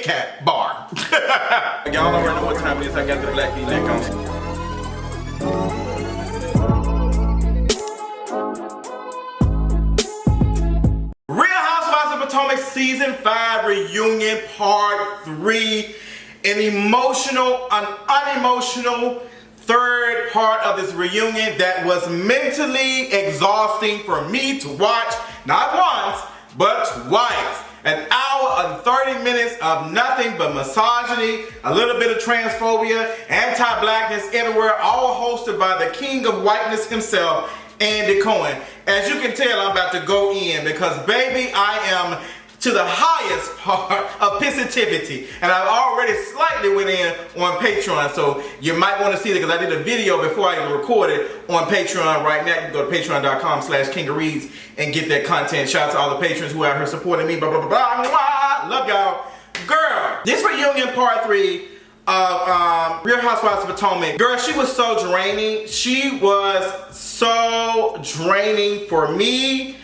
Kit Kat bar. Y'all already know what time it is. I got the black V-neck on. Real Housewives of Potomac Season 5 Reunion Part 3. An emotional, an unemotional third part of this reunion that was mentally exhausting for me to watch, not once, but twice. An hour and 30 minutes of nothing but misogyny, a little bit of transphobia, anti-blackness everywhere, all hosted by the king of whiteness himself, Andy Cohen. As you can tell, I'm about to go in because, baby, I am to the highest part of positivity, and I've already slightly went in on Patreon, so you might want to see it because I did a video before I even recorded on Patreon. Right now you can go to patreon.com/KingaReads and get that content. Shout out to all the patrons who are out here supporting me, blah blah blah blah. Love y'all. Girl, this reunion part 3 of Real Housewives of Potomac, girl, she was so draining. She was so draining for me.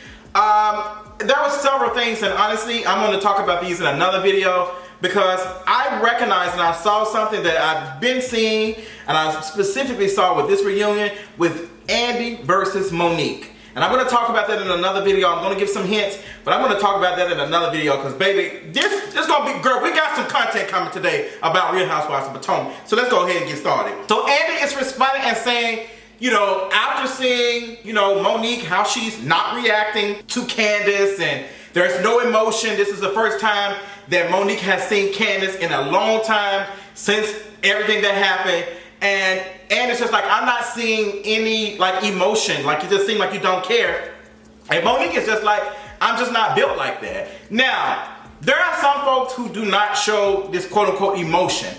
There were several things, and honestly, I'm going to talk about these in another video because I recognized and I saw something that I've been seeing, and I specifically saw with this reunion with Andy versus Monique. And I'm going to talk about that in another video. I'm going to give some hints, but I'm going to talk about that in another video because, baby, this is going to be, girl, we got some content coming today about Real Housewives of Potomac. So let's go ahead and get started. So Andy is responding and saying, you know, after seeing, you know, Monique, how she's not reacting to Candiace and there's no emotion. This is the first time that Monique has seen Candiace in a long time since everything that happened. And it's just like, I'm not seeing any, like, emotion. Like, you just seem like you don't care. And Monique is just like, I'm just not built like that. Now, there are some folks who do not show this quote-unquote emotion.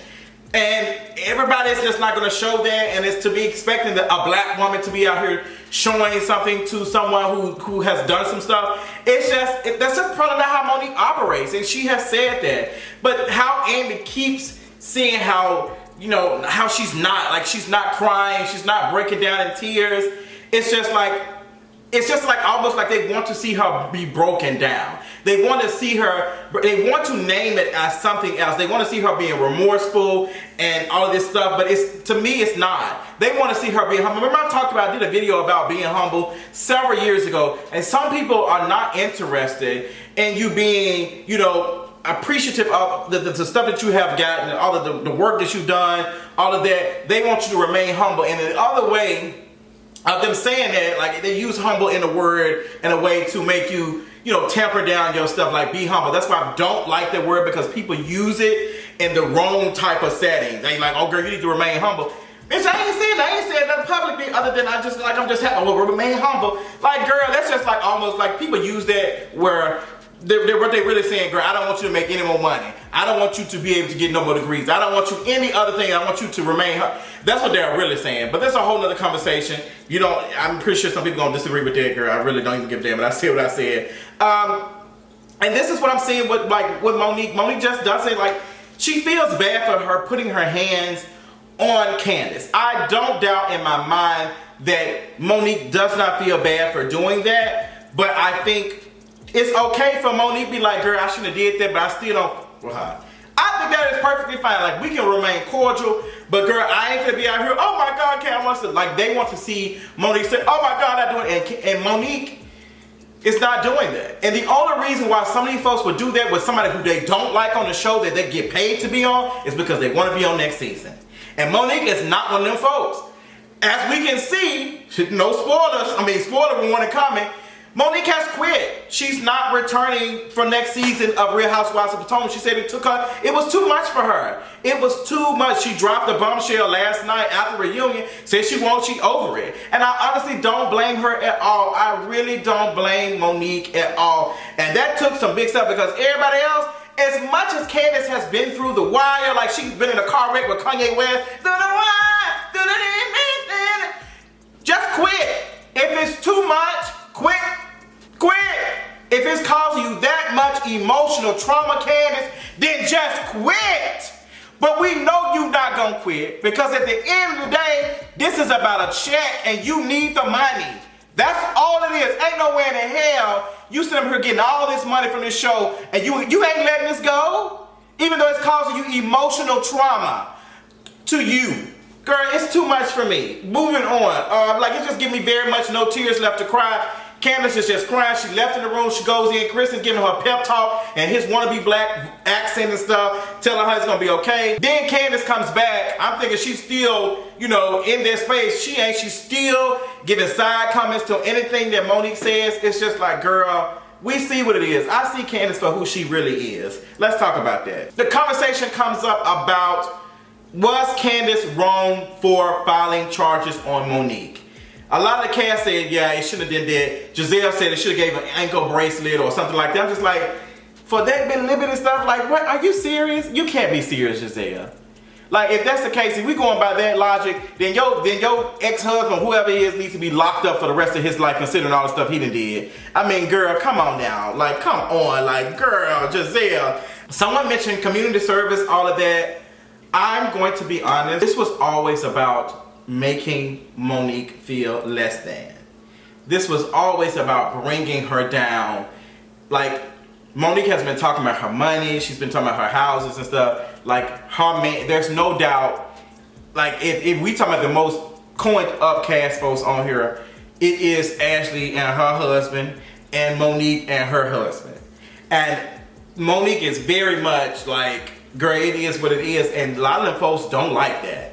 And everybody's just not going to show that, and it's to be expecting that a black woman to be out here showing something to someone who has done some stuff. It's just, that's just probably not how Monique operates, and she has said that. But how Andy keeps seeing how, you know, how she's not crying, she's not breaking down in tears. It's just like almost like they want to see her be broken down. They want to see her, they want to name it as something else. They want to see her being remorseful and all of this stuff, but it's, to me, it's not. They want to see her being humble. Remember I did a video about being humble several years ago, and some people are not interested in you being, you know, appreciative of the stuff that you have gotten, all of the work that you've done, all of that. They want you to remain humble. And the other way of them saying that, like, they use humble in a word in a way to make you, you know, tamper down your stuff, like be humble. That's why I don't like that word, because people use it in the wrong type of setting. They like, oh girl, you need to remain humble. Bitch, I ain't said nothing publicly other than I'm just happy, oh, remain humble. Like, girl, that's just like almost like people use that where what they're really saying, girl, I don't want you to make any more money. I don't want you to be able to get no more degrees. I don't want you any other thing. I want you to remain. That's what they're really saying. But that's a whole other conversation. You know, I'm pretty sure some people gonna disagree with that, girl. I really don't even give a damn. But I said what I said. And this is what I'm seeing with Monique. Monique just does it like she feels bad for her putting her hands on Candiace. I don't doubt in my mind that Monique does not feel bad for doing that. But I think it's okay for Monique to be like, girl, I shouldn't have did that, but I still don't. Well, I think that is perfectly fine. Like, we can remain cordial, but girl, I ain't gonna be out here, oh my God, Cam wants to, like, they want to see Monique say, oh my God, I'm doing it. And Monique is not doing that. And the only reason why some of these folks would do that with somebody who they don't like on the show that they get paid to be on is because they want to be on next season. And Monique is not one of them folks. As we can see, no spoilers, spoiler warning coming, Monique has quit. She's not returning for next season of Real Housewives of Potomac. She said it was too much for her. It was too much. She dropped the bombshell last night after the reunion, said she over it. And I honestly don't blame her at all. I really don't blame Monique at all. And that took some big stuff because everybody else, as much as Candiace has been through the wire, like she's been in a car wreck with Kanye West, just quit. If it's too much, quit. If it's causing you that much emotional trauma, Candiace, then just quit. But we know you're not gonna quit because at the end of the day, this is about a check and you need the money. That's all it is. Ain't no way in hell you sitting here getting all this money from this show and you ain't letting this go. Even though it's causing you emotional trauma to you. Girl, it's too much for me. Moving on. Like, it just give me very much no tears left to cry. Candiace is just crying. She left in the room. She goes in. Chris is giving her pep talk and his wannabe black accent and stuff, telling her it's going to be okay. Then Candiace comes back. I'm thinking she's still, you know, in their space. She ain't. She's still giving side comments to anything that Monique says. It's just like, girl, we see what it is. I see Candiace for who she really is. Let's talk about that. The conversation comes up about, was Candiace wrong for filing charges on Monique? A lot of the cast said, yeah, it shouldn't have done that. Giselle said it should have gave an ankle bracelet or something like that. I'm just like, for that little bit of stuff, like, what? Are you serious? You can't be serious, Giselle. Like, if that's the case, if we going by that logic, then your ex-husband, whoever he is, needs to be locked up for the rest of his life, considering all the stuff he done did. I mean, girl, come on now. Like, come on. Like, girl, Giselle. Someone mentioned community service, all of that. I'm going to be honest. This was always about making Monique feel less than. This was always about bringing her down. Like, Monique has been talking about her money, she's been talking about her houses and stuff. Like, her man, there's no doubt, like, if we talking about the most coined up cast folks on here, it is Ashley and her husband, and Monique and her husband. And Monique is very much like, girl, it is what it is, and a lot of them folks don't like that.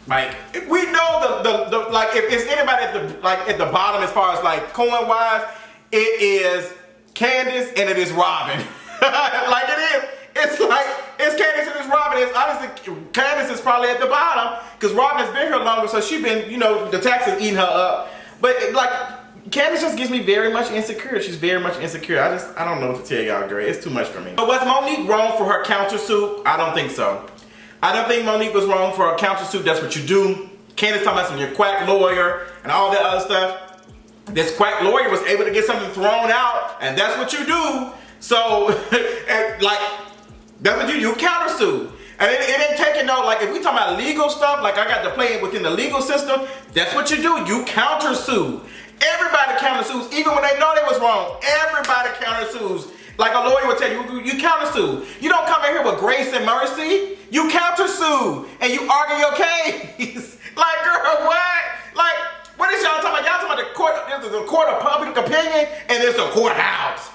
Like, we know the like, if it's anybody at the bottom as far as like coin wise, it is Candiace and it is Robin. Like, it is. It's like, it's Candiace and it's Robin. It's honestly, Candiace is probably at the bottom because Robin has been here longer, so she's been, you know, the tax is eating her up. But like, Candiace just gives me very much insecure. She's very much insecure. I don't know what to tell y'all, girl. It's too much for me. But was Monique wrong for her countersuit? I don't think so. I don't think Monique was wrong for a countersuit. That's what you do. Candiace talking about some your quack lawyer and all that other stuff. This quack lawyer was able to get something thrown out, and that's what you do. So, like, that's what you countersue. And it ain't taking no, like, if we talking about legal stuff, like I got to play it within the legal system, that's what you do. You countersue. Everybody countersues, even when they know they was wrong. Everybody countersues. Like a lawyer would tell you, you countersue. You don't come in here with grace and mercy. You countersue and you argue your case. Like, girl, what? Like, what is y'all talking about? Y'all talking about the court? There's a court of public opinion and there's a courthouse.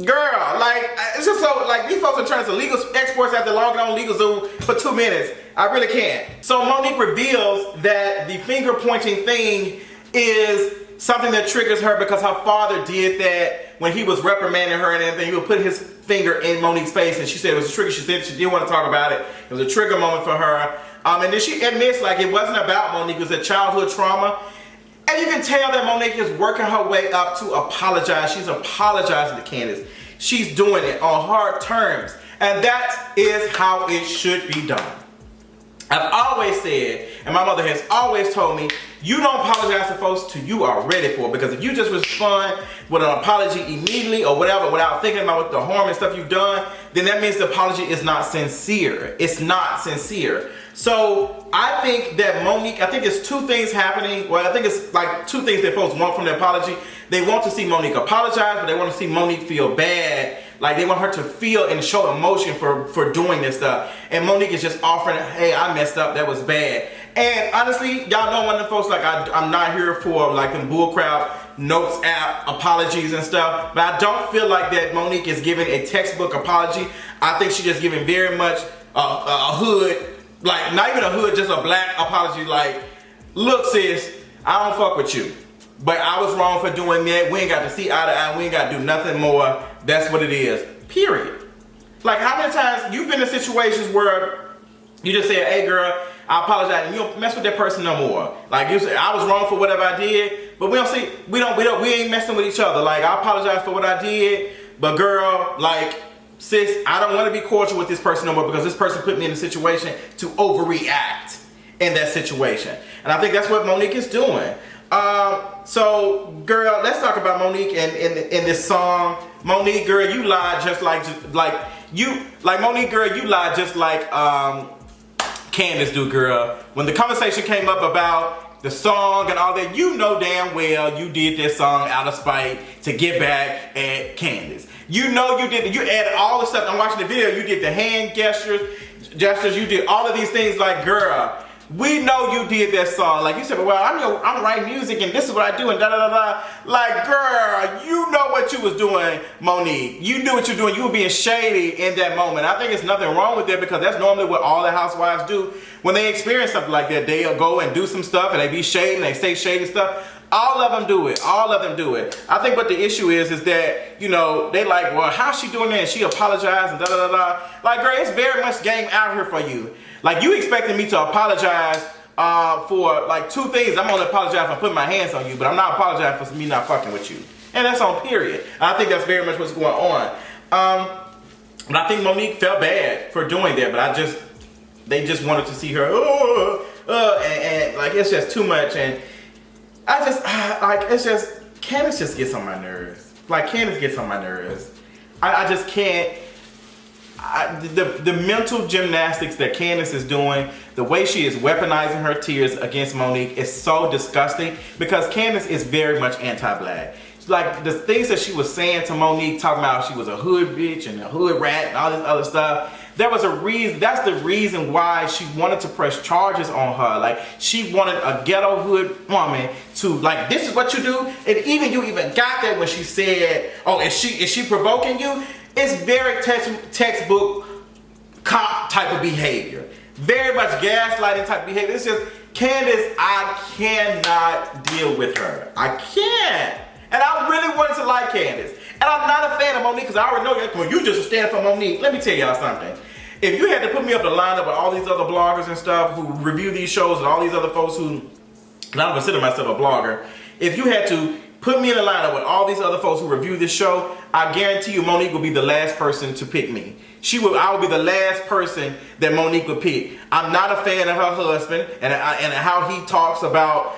Girl, like, it's just so, like, these folks are turning to legal experts after logging on LegalZoom for 2 minutes. I really can't. So Monique reveals that the finger pointing thing is something that triggers her because her father did that when he was reprimanding her and everything. He would put his finger in Monique's face, and she said it was a trigger. She said she didn't want to talk about it. It was a trigger moment for her. And then she admits, like, it wasn't about Monique. It was a childhood trauma. And you can tell that Monique is working her way up to apologize. She's apologizing to Candiace. She's doing it on hard terms. And that is how it should be done. I've always said, and my mother has always told me, you don't apologize to folks till you are ready for it. Because if you just respond with an apology immediately or whatever without thinking about what the harm and stuff you've done, then that means the apology is not sincere. It's not sincere. So I think that Monique, I think it's two things happening. Well, I think it's like two things that folks want from the apology. They want to see Monique apologize, but they want to see Monique feel bad. Like, they want her to feel and show emotion for doing this stuff. And Monique is just offering, hey, I messed up, that was bad. And honestly, y'all know one of the folks, like, I'm not here for like them bullcrap notes app apologies and stuff. But I don't feel like that Monique is giving a textbook apology. I think she's just giving very much a hood, like not even a hood, just a black apology. Like, look sis, I don't fuck with you. But I was wrong for doing that. We ain't got to see eye to eye. We ain't got to do nothing more. That's what it is. Period. Like, how many times you've been in situations where you just say, hey girl, I apologize, and you don't mess with that person no more. Like, you say, I was wrong for whatever I did, but we ain't messing with each other. Like, I apologize for what I did, but girl, like, sis, I don't want to be cordial with this person no more because this person put me in a situation to overreact in that situation. And I think that's what Monique is doing. So girl, let's talk about Monique in this song. Monique, girl, you lied just like Monique, girl, you lied just like Candiace do, girl. When the conversation came up about the song and all that, you know damn well you did this song out of spite to get back at Candiace. You know you did, you added all the stuff. I'm watching the video, you did the hand gestures, you did all of these things. Like, girl, we know you did that song. Like, you said, well, I'm writing music and this is what I do and da da da da. Like, girl, you know what you was doing, Monique. You knew what you're doing. You were being shady in that moment. I think there's nothing wrong with that, because that's normally what all the housewives do when they experience something like that. They'll go and do some stuff and they be shady and they say shady stuff. All of them do it. All of them do it. I think what the issue is that, you know, they like, well, how's she doing that? And she apologized and da da da da. Like, girl, it's very much game out here for you. Like, you expecting me to apologize for like 2 things. I'm gonna apologize for putting my hands on you, but I'm not apologizing for me not fucking with you. And that's on period. I think that's very much what's going on. But I think Monique felt bad for doing that, but they just wanted to see her, and like, it's just too much. And I just, like, it's just, Candiace just gets on my nerves. Like, Candiace gets on my nerves. I just can't. The mental gymnastics that Candiace is doing, the way she is weaponizing her tears against Monique is so disgusting, because Candiace is very much anti-black. Like, the things that she was saying to Monique, talking about she was a hood bitch and a hood rat and all this other stuff, there was a reason. That's the reason why she wanted to press charges on her. Like, she wanted a ghetto hood woman to, like, this is what you do. And you even got that when she said, oh, is she provoking you? It's very textbook cop type of behavior. Very much gaslighting type of behavior. It's just, Candiace, I cannot deal with her. I can't. And I really wanted to like Candiace. And I'm not a fan of Monique, because I already know you just stand for Monique. Let me tell y'all something. If you had to put me up the lineup with all these other bloggers and stuff who review these shows and all these other folks who, I don't consider myself a blogger, if you had to put me in the lineup with all these other folks who review this show, I guarantee you Monique will be the last person to pick me. I will be the last person that Monique would pick. I'm not a fan of her husband and how he talks about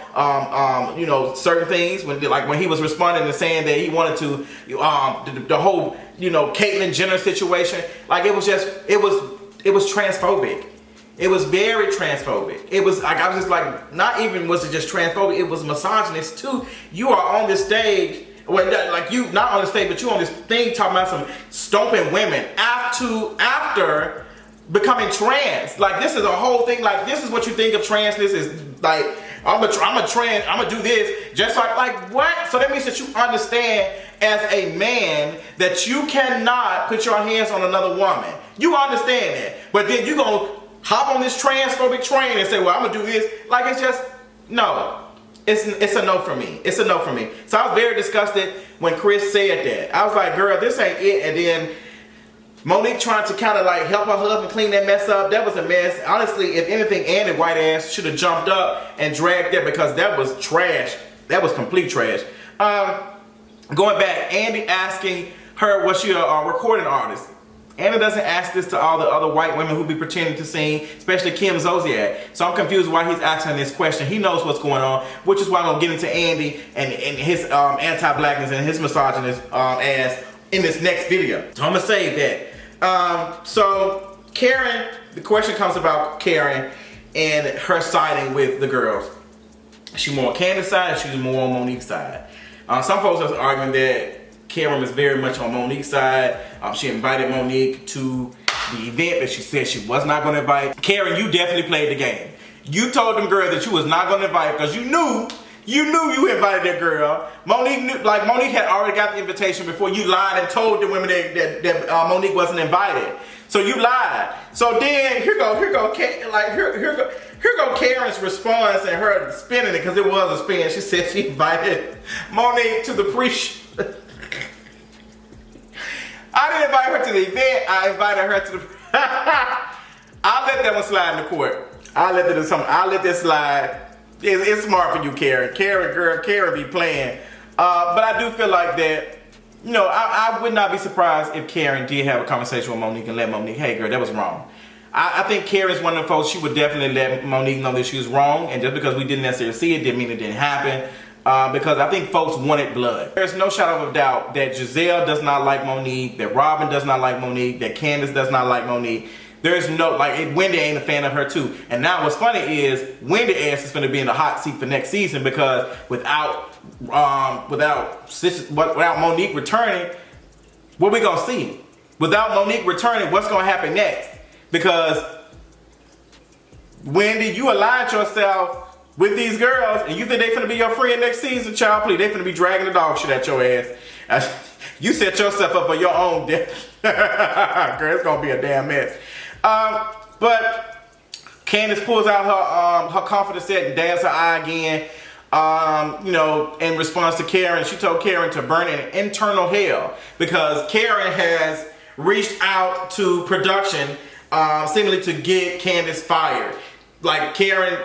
you know, certain things, when he was responding and saying that he wanted to the whole, you know, Caitlyn Jenner situation. Like, it was transphobic. It was very transphobic. It was like, I was just like, not even was it just transphobic, it was misogynist too. You are on this stage, well, like, you not on the stage, but you on this thing talking about some stomping women after becoming trans. Like, this is a whole thing. Like, this is what you think of trans. This is like, I'm gonna do this. Just like what? So that means that you understand as a man that you cannot put your hands on another woman. You understand that. But then you gonna hop on this transphobic train and say, well, I'm gonna do this. Like, it's just, no. It's a no for me. It's a no for me. So I was very disgusted when Chris said that. I was like, girl, this ain't it. And then Monique trying to kind of like help her husband clean that mess up. That was a mess. Honestly, if anything, Andy white ass should have jumped up and dragged that, because that was trash. That was complete trash. Going back, Andy asking her, was she a recording artist? Anna doesn't ask this to all the other white women who be pretending to sing, especially Kim Zolciak. So I'm confused why he's asking this question. He knows what's going on, which is why I'm going to get into Andy and his anti-blackness and his misogynist ass in this next video. So I'm going to save that. So Karen, the question comes about Karen and her siding with the girls. Is she more on Candiace's side, or she's more on Monique's side? Some folks are arguing that Karen is very much on Monique's side. She invited Monique to the event that she said she was not going to invite. Karen, you definitely played the game. You told them girls that you was not going to invite, because you knew you invited that girl. Monique knew, like, Monique had already got the invitation before you lied and told the women that Monique wasn't invited. So you lied. So then here go Karen's response and her spinning it, because it was a spin. She said she invited Monique to the pre-show. I didn't invite her to the event. I invited her to the. I'll let that one slide in the court. I'll let this slide. It's smart for you, Karen. Karen be playing. But I do feel like that. You know, I would not be surprised if Karen did have a conversation with Monique and let Monique, hey girl, that was wrong. I think Karen's one of the folks, she would definitely let Monique know that she was wrong, and just because we didn't necessarily see it didn't mean it didn't happen. Because I think folks wanted blood. There's no shadow of a doubt that Giselle does not like Monique, that Robin does not like Monique, that Candiace does not like Monique. There's no, like, Wendy ain't a fan of her too. And now what's funny is Wendy ass is going to be in the hot seat for next season, because without Monique returning, What we gonna see? Without Monique returning, what's gonna happen next? Because Wendy, you aligned yourself with these girls, and you think they finna be your friend next season, child, please. They finna be dragging the dog shit at your ass. You set yourself up for your own death. Girl, it's gonna be a damn mess. But Candiace pulls out her confidence set and dabs her eye again. You know, in response to Karen, she told Karen to burn in internal hell because Karen has reached out to production, seemingly to get Candiace fired. Like Karen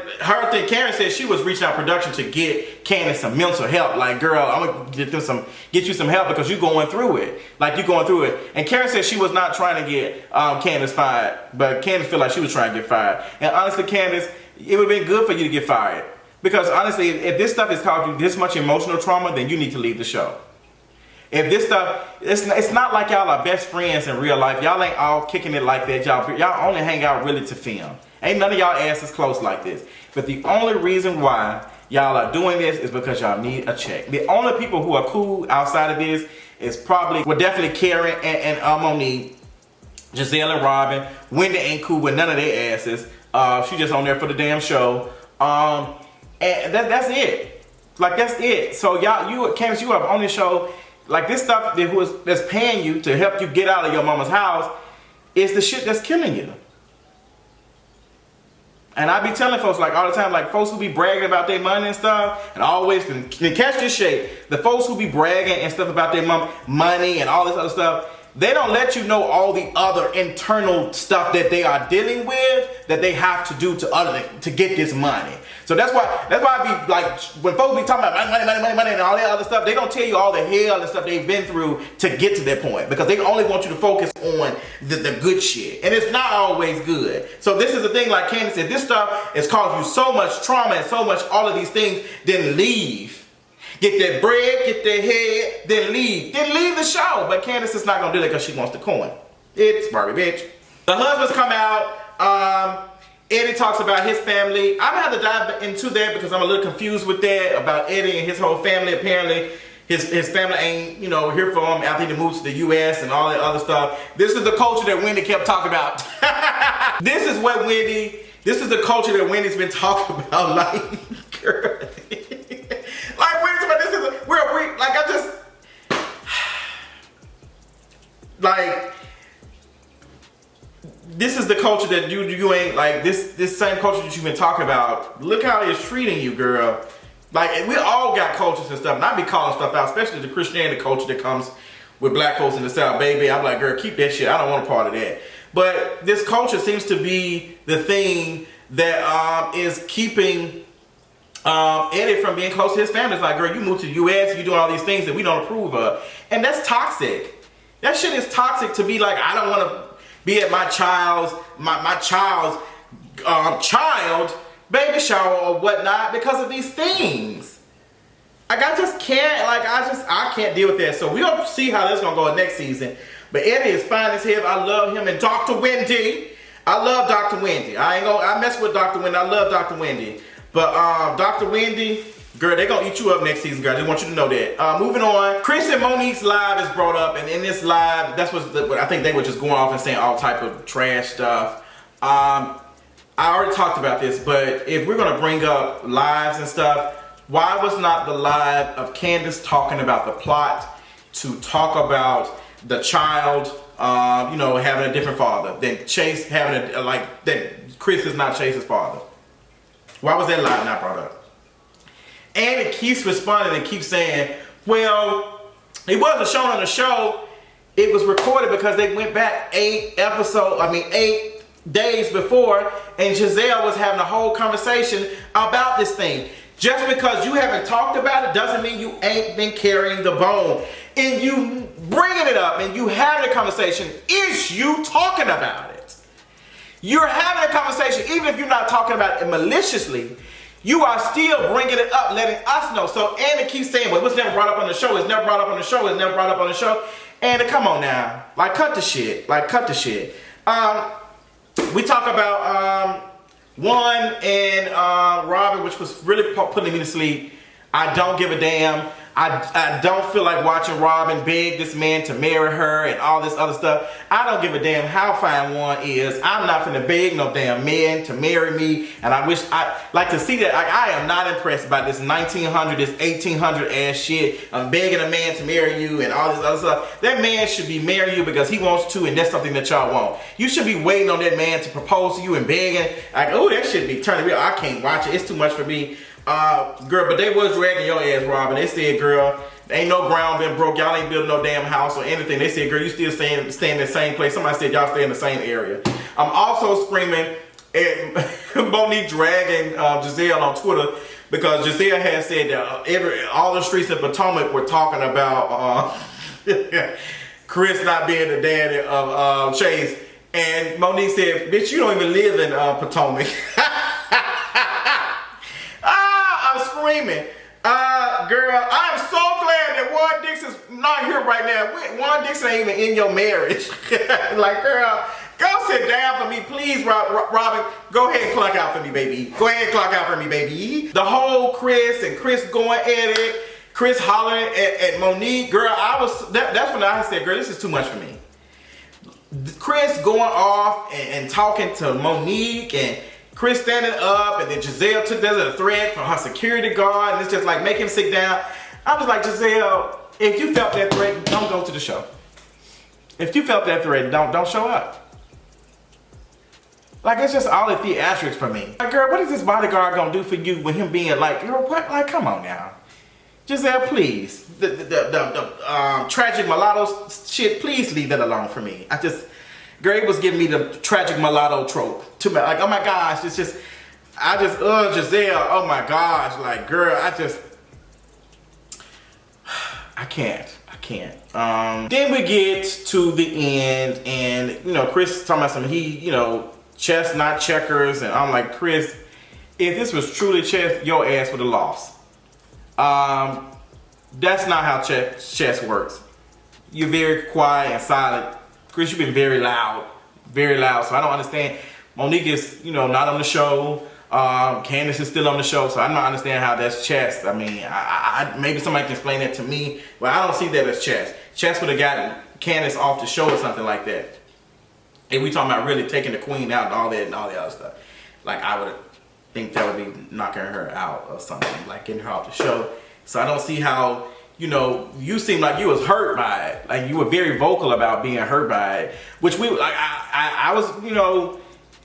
said she was reaching out production to get Candiace some mental help. Like, girl, I'm gonna get you some help because you're going through it. Like, you're going through it. And Karen said she was not trying to get Candiace fired, but Candiace felt like she was trying to get fired. And honestly, Candiace, it would have been good for you to get fired. Because honestly, if this stuff has caused you this much emotional trauma, then you need to leave the show. If this stuff, it's not like y'all are best friends in real life. Y'all ain't all kicking it like that. Y'all only hang out really to film. Ain't none of y'all asses close like this. But the only reason why y'all are doing this is because y'all need a check. The only people who are cool outside of this is definitely Karen and Monique, Giselle and Robin. Wendy ain't cool with none of their asses. She just on there for the damn show. And that's it. Like, that's it. So Candiace, you are on this show. Like, this stuff that's paying you to help you get out of your mama's house is the shit that's killing you. And I be telling folks, like, all the time, like, folks who be bragging about their money and stuff, and always can catch this shit. The folks who be bragging and stuff about their money and all this other stuff, they don't let you know all the other internal stuff that they are dealing with that they have to do to get this money. So that's why I be like, when folks be talking about money and all that other stuff, they don't tell you all the hell and stuff they've been through to get to that point, because they only want you to focus on the good shit, and it's not always good. So this is the thing, like Candiace said, this stuff has caused you so much trauma and so much all of these things. Then leave. Get that bread, get that head, then leave. Then leave the show. But Candiace is not gonna do that because she wants the coin. It's Barbie, bitch. The husbands come out. Eddie talks about his family. I'm gonna have to dive into that because I'm a little confused with that about Eddie and his whole family. Apparently, his family ain't, here for him after he moved to the U.S. and all that other stuff. This is the culture that Wendy kept talking about. This is the culture that Wendy's been talking about. Like, girl. Like, wait a minute, this is the culture that you ain't, like, this same culture that you've been talking about. Look how it's treating you, girl. Like, we all got cultures and stuff, and I be calling stuff out, especially the Christianity culture that comes with black folks in the South, baby. I'm like, girl, keep that shit. I don't want a part of that. But this culture seems to be the thing that is keeping Eddie from being close to his family. It's like, girl, you moved to the U.S., you doing all these things that we don't approve of. And that's toxic. That shit is toxic to be like, I don't want to be at my child's baby shower or whatnot because of these things. Like, I just can't, I can't deal with that. So we'll see how that's gonna go next season. But Eddie is fine as hell. I love him. And Dr. Wendy, I love Dr. Wendy. I mess with Dr. Wendy. I love Dr. Wendy. But Dr. Wendy, girl, they gonna eat you up next season, girl. I just want you to know that. Moving on, Chris and Monique's live is brought up, and in this live, that's what I think they were just going off and saying all type of trash stuff. I already talked about this, but if we're gonna bring up lives and stuff, why was not the live of Candiace talking about the plot to talk about the child, having a different father than Chase having that Chris is not Chase's father? Why was that live not brought up? And it keeps responding and keeps saying, well, it wasn't shown on the show. It was recorded because they went back 8 days before, and Giselle was having a whole conversation about this thing. Just because you haven't talked about it doesn't mean you ain't been carrying the bone. And you bringing it up and you having a conversation is you talking about it. You're having a conversation, even if you're not talking about it maliciously, you are still bringing it up, letting us know. So Anna keeps saying, well, it was never brought up on the show, it's never brought up on the show, it's never brought up on the show. Anna, come on now. Like, cut the shit. We talk about Juan and Robin, which was really putting me to sleep. I don't give a damn. I don't feel like watching Robin beg this man to marry her and all this other stuff. I don't give a damn how fine one is. I'm not gonna beg no damn man to marry me. And I wish I like to see that. I am not impressed by this 1900, this 1800 ass shit. I'm begging a man to marry you and all this other stuff. That man should be marrying you because he wants to, and that's something that y'all want. You should be waiting on that man to propose to you and begging. Like, oh, that should be turning real. I can't watch it. It's too much for me. Girl, but they was dragging your ass, Robin. They said, girl, ain't no ground been broke. Y'all ain't building no damn house or anything. They said, girl, you still stay in the same place. Somebody said y'all stay in the same area. I'm also screaming at Monique dragging Giselle on Twitter because Giselle has said that all the streets of Potomac were talking about Chris not being the daddy of Chase. And Monique said, bitch, you don't even live in Potomac. Screaming. Girl, I'm so glad that Juan Dixon's not here right now. Juan Dixon ain't even in your marriage. Like, girl, go sit down for me, please, Robin. Go ahead and clock out for me, baby. Go ahead and clock out for me, baby. The whole Chris going at it, Chris hollering at Monique. Girl, that's when I said, girl, this is too much for me. Chris going off and talking to Monique and Chris standing up, and then Giselle took that as a threat from her security guard, and it's just like, make him sit down. I was like, Giselle, if you felt that threat, don't go to the show. If you felt that threat, don't show up. Like, it's just all the theatrics for me. Like, girl, what is this bodyguard gonna do for you with him being like, girl, what? Like, come on now. Giselle, please. The tragic mulatto shit, please leave that alone for me. Greg was giving me the tragic mulatto trope. To me, like, oh my gosh, Giselle, oh my gosh, like, girl, I can't. Then we get to the end, and, you know, Chris talking about something, chess, not checkers, and I'm like, Chris, if this was truly chess, your ass would have lost. That's not how chess works. You're very quiet and silent. Chris, you've been very loud, so I don't understand. Monique is, not on the show. Candiace is still on the show, so I don't understand how that's chess. I mean, maybe somebody can explain that to me, but I don't see that as chess. Chess would have gotten Candiace off the show or something like that. And we talking about really taking the queen out and all that and all the other stuff. Like, I would think that would be knocking her out or something, like getting her off the show. So I don't see how, you seem like you was hurt by it. Like, you were very vocal about being hurt by it, which I was,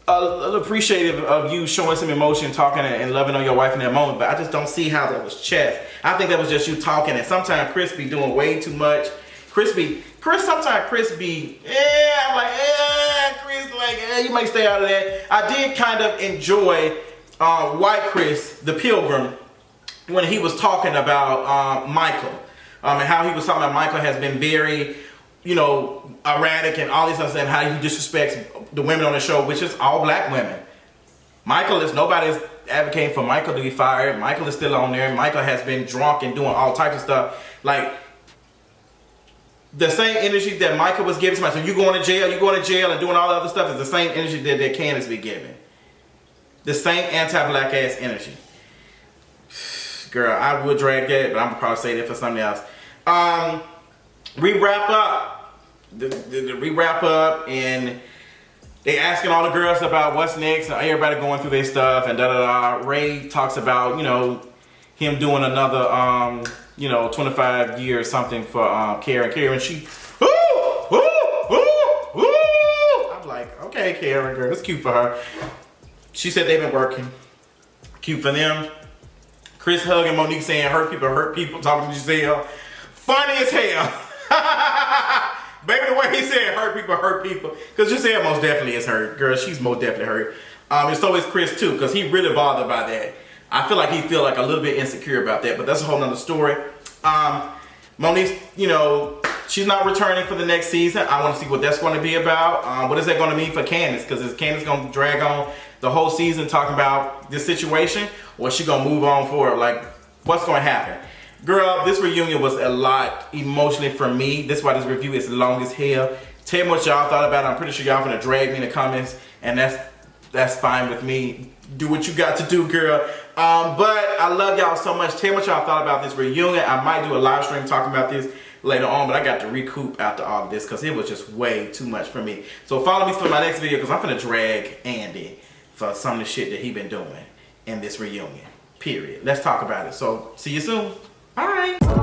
a little appreciative of you showing some emotion, talking and loving on your wife in that moment, but I just don't see how that was chess. I think that was just you talking, and sometimes Chris be doing way too much. Sometimes Chris be, I'm like, Chris, like, you might stay out of that. I did kind of enjoy White Chris, the Pilgrim, when he was talking about Michael, and how he was talking about Michael has been very, erratic and all these other stuff, and how he disrespects the women on the show, which is all black women. Nobody's advocating for Michael to be fired. Michael is still on there. Michael has been drunk and doing all types of stuff. Like, the same energy that Michael was giving somebody, so you going to jail and doing all the other stuff, is the same energy that Candiace be giving. The same anti-black ass energy. Girl, I would drag that, but I'm gonna probably say that for something else. We wrap up. We wrap up, and they asking all the girls about what's next, and everybody going through their stuff, and Ray talks about, him doing another, 25 years or something for Karen. Karen, she, I'm like, okay, Karen, girl, that's cute for her. She said they've been working. Cute for them. Chris hugging Monique saying hurt people, talking to Giselle. Funny as hell. Baby, the way he said hurt people. Because Giselle most definitely is hurt. Girl, she's most definitely hurt. And so is Chris too, because he really bothered by that. I feel like he feel like a little bit insecure about that, but that's a whole nother story. Monique, she's not returning for the next season. I want to see what that's going to be about. What is that going to mean for Candiace? Because is Candiace going to drag on the whole season talking about this situation, or is she going to move on forward? Like, what's going to happen? Girl, this reunion was a lot emotionally for me. That's why this review is long as hell. Tell me what y'all thought about it. I'm pretty sure y'all gonna drag me in the comments, and that's that's fine with me. Do what you got to do, girl. But I love y'all so much. Tell me what y'all thought about this reunion. I might do a live stream talking about this later on, but I got to recoup after all of this because it was just way too much for me. So follow me for my next video because I'm finna drag Andy for some of the shit that he been doing in this reunion. Period. Let's talk about it. So see you soon. Bye.